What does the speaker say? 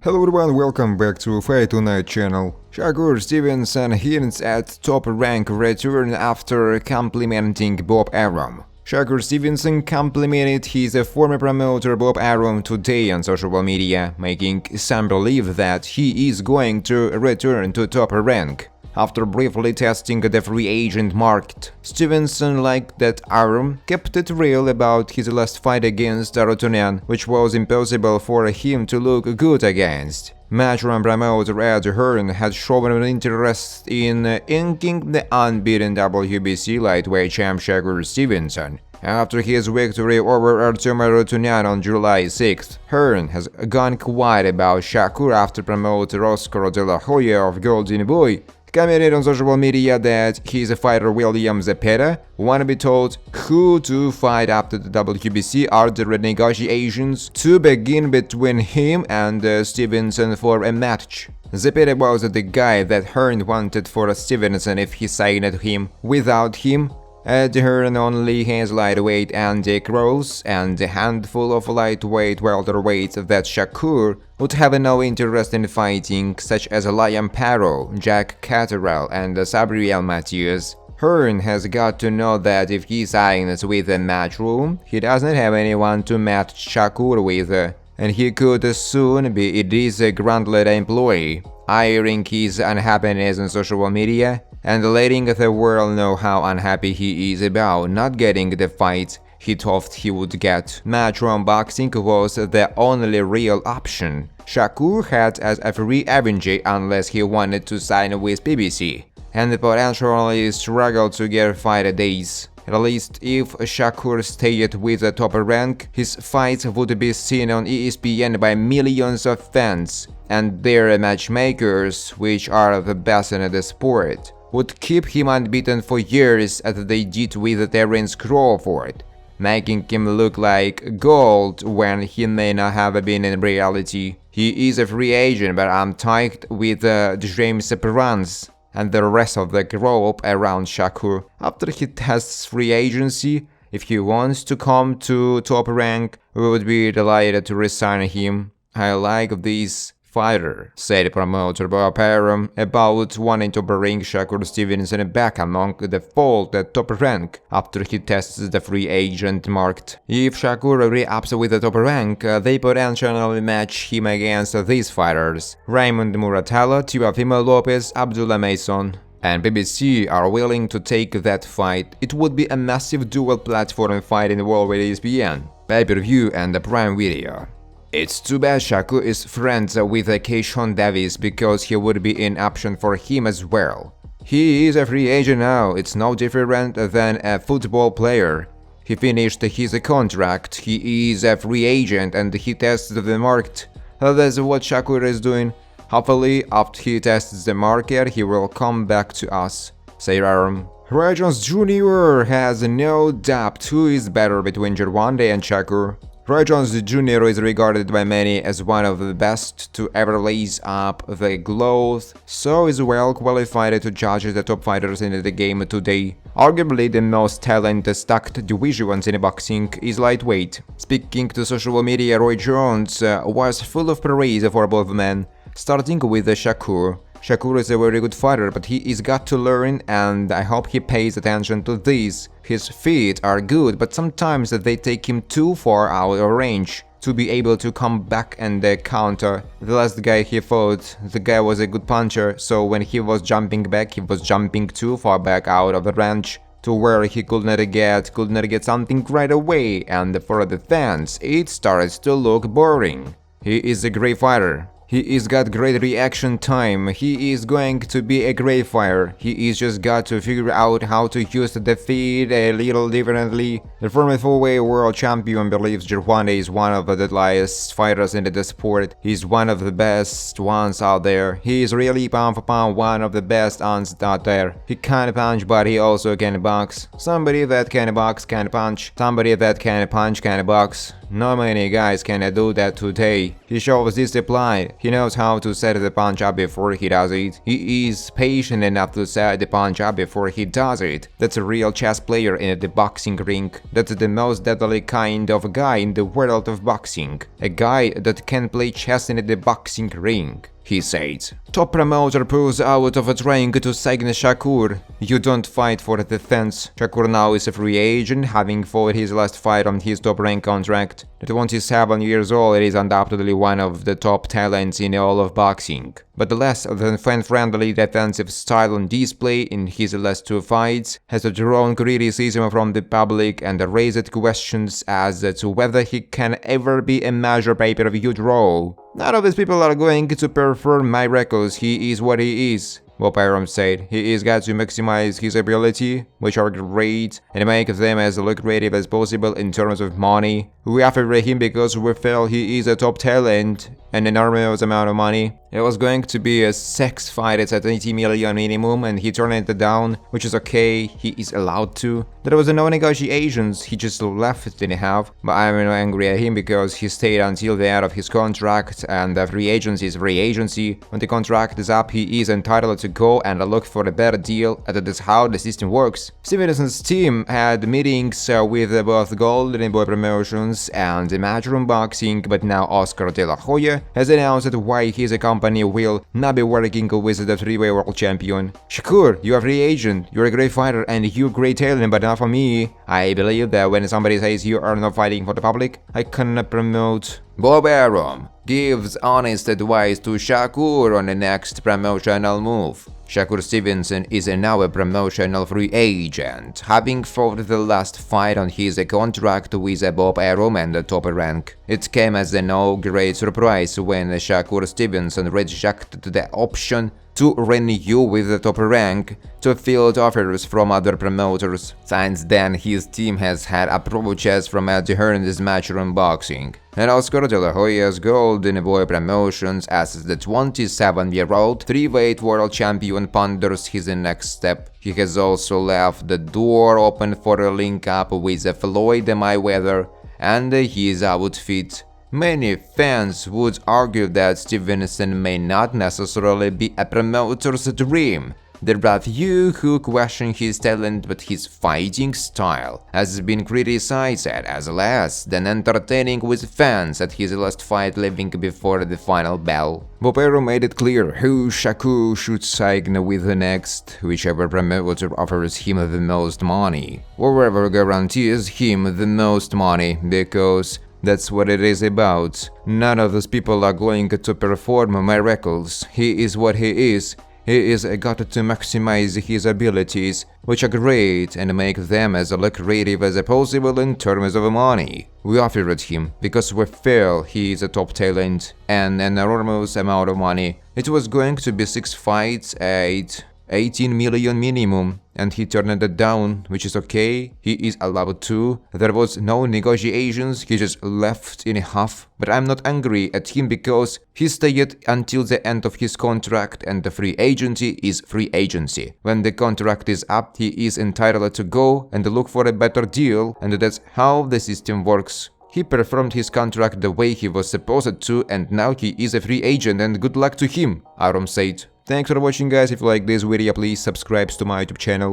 Hello everyone, welcome back to Fight Tonight channel. Shakur Stevenson hints at top-rank return after complimenting Bob Arum. Shakur Stevenson complimented his former promoter Bob Arum today on social media, making some believe that he is going to return to top rank. After briefly testing the free agent market, Stevenson liked that Arum kept it real about his last fight against Arutunian, which was impossible for him to look good against. Matchroom promoter Arum had shown an interest in inking the unbeaten WBC lightweight champ Shakur Stevenson. After his victory over Artem Arutunian on July 6th, Arum has gone quiet about Shakur after promoter Oscar De La Hoya of Golden Boy commented on social media that his fighter William Zepeda wanna be told who to fight after the WBC are the negotiations to begin between him and Stevenson for a match. Zepeda was the guy that Arum wanted for Stevenson if he signed him. Without him, Arum only has lightweight Andy Cross and a handful of lightweight welterweights that Shakur would have no interest in fighting, such as Liam Parro, Jack Catterall, and Sabriel Matthews. Arum has got to know that if he signs with a Matchroom, he doesn't have anyone to match Shakur with, and he could soon be a disgruntled employee, airing his unhappiness on social media and letting the world know how unhappy he is about not getting the fight he thought he would get. Matchroom Boxing was the only real option Shakur had as a free agent unless he wanted to sign with BBC, and potentially struggled to get fight days. At least if Shakur stayed with the top rank, his fights would be seen on ESPN by millions of fans, and their matchmakers, which are the best in the sport, would keep him unbeaten for years as they did with Terence Crawford, making him look like gold when he may not have been in reality. He is a free agent, but I'm tight with James Perance and the rest of the group around Shakur. After he tests free agency, if he wants to come to top rank, we would be delighted to resign him. I like this fighter, said promoter Bob Arum about wanting to bring Shakur Stevenson back among the fold at top rank after he tests the free agent market. If Shakur re-ups with the top rank, they potentially match him against these fighters: Raymond Muratalla, Teofimo Lopez, Abdullah Mason, and BBC are willing to take that fight. It would be a massive dual platform fight involved with ESPN, pay-per-view and the Prime Video. It's too bad Shakur is friends with Gervonta Davis because he would be an option for him as well. He is a free agent now, it's no different than a football player. He finished his contract, he is a free agent and he tests the market. That's what Shakur is doing. Hopefully, after he tests the market, he will come back to us, said Arum. Roy Jones Jr. has no doubt who is better between Gervonta and Shakur. Roy Jones Jr. is regarded by many as one of the best to ever lace up the gloves, so is well qualified to judge the top fighters in the game today. Arguably the most talent-stacked division in boxing is lightweight. Speaking to social media, Roy Jones was full of praise for both men, starting with Shakur. Shakur is a very good fighter, but he is got to learn, and I hope he pays attention to this. His feet are good, but sometimes they take him too far out of range to be able to come back and counter. The last guy he fought, the guy was a good puncher, so when he was jumping back, he was jumping too far back out of the range to where he could not get something right away, and for the fans, it starts to look boring. He is a great fighter. He is got great reaction time, he is going to be a great fighter, he is just got to figure out how to use the feet a little differently. The former full-weight world champion believes Gervonta is one of the deadliest fighters in the sport. He's one of the best ones out there. He is really pound for pound one of the best ones out there. He can punch, but he also can box. Somebody that can box can punch. Somebody that can punch can box. Not many guys can do that today. He shows discipline. He knows how to set the punch up before he does it. He is patient enough to set the punch up before he does it. That's a real chess player in the boxing ring. That's the most deadly kind of guy in the world of boxing. A guy that can play chess in the boxing ring, he said. Top promoter pulls out of a ring to sign Shakur. You don't fight for defense. Shakur now is a free agent, having fought his last fight on his top rank contract. At 27 years old, he is undoubtedly one of the top talents in all of boxing. But the less than fan-friendly defensive style on display in his last two fights has drawn criticism from the public and raised questions as to whether he can ever be a major pay-per-view draw. None of these people are going to perform miracles. He is what he is. Bob Arum said. He is got to maximize his ability, which are great, and make them as lucrative as possible in terms of money. We offered him because we feel he is a top talent and an enormous amount of money. It was going to be a sex fight at 80 million minimum, and he turned it down, which is okay, he is allowed to. There was no negotiations, he just left anyhow, but I'm not angry at him because he stayed until the end of his contract, and the free agency is free agency. When the contract is up, he is entitled to go and look for a better deal, and that is how the system works. Stevenson's team had meetings with both Golden Boy Promotions and Matchroom Boxing, but now Oscar De La Hoya has announced why his company will not be working with the three-way world champion. Shakur, you're a free agent, you're a great fighter and you're great talent, but not for me. I believe that when somebody says you are not fighting for the public, I cannot promote. Bob Arum gives honest advice to Shakur on the next promotional move. Shakur Stevenson is now a promotional free agent, having fought the last fight on his contract with Bob Arum and the top rank. It came as no great surprise when Shakur Stevenson rejected the option to renew with the top rank to field offers from other promoters. Since then, his team has had approaches from Eddie Hearn's Matchroom Boxing, and Oscar De La Hoya's Golden Boy Promotions as the 27-year-old three-weight world champion ponders his next step. He has also left the door open for a link-up with Floyd Mayweather and his outfit. Many fans would argue that Stevenson may not necessarily be a promoter's dream. There are few who question his talent, but his fighting style has been criticized as less than entertaining with fans at his last fight leaving before the final bell. Bob Arum made it clear who Shakur should sign with next, whichever promoter offers him the most money, or whoever guarantees him the most money, because that's what it is about. None of those people are going to perform miracles. He is what he is. He is got to maximize his abilities, which are great, and make them as lucrative as possible in terms of money. We offered him because we feel he is a top talent and an enormous amount of money. It was going to be 6 fights at 18 million minimum, and he turned it down, which is okay, he is allowed to. There was no negotiations, he just left in half. But I'm not angry at him because he stayed until the end of his contract, and the free agency is free agency. When the contract is up, he is entitled to go and look for a better deal, and that's how the system works. He performed his contract the way he was supposed to, and now he is a free agent, and good luck to him, Arum said. Thanks for watching, guys. If you like this video, please subscribe to my YouTube channel.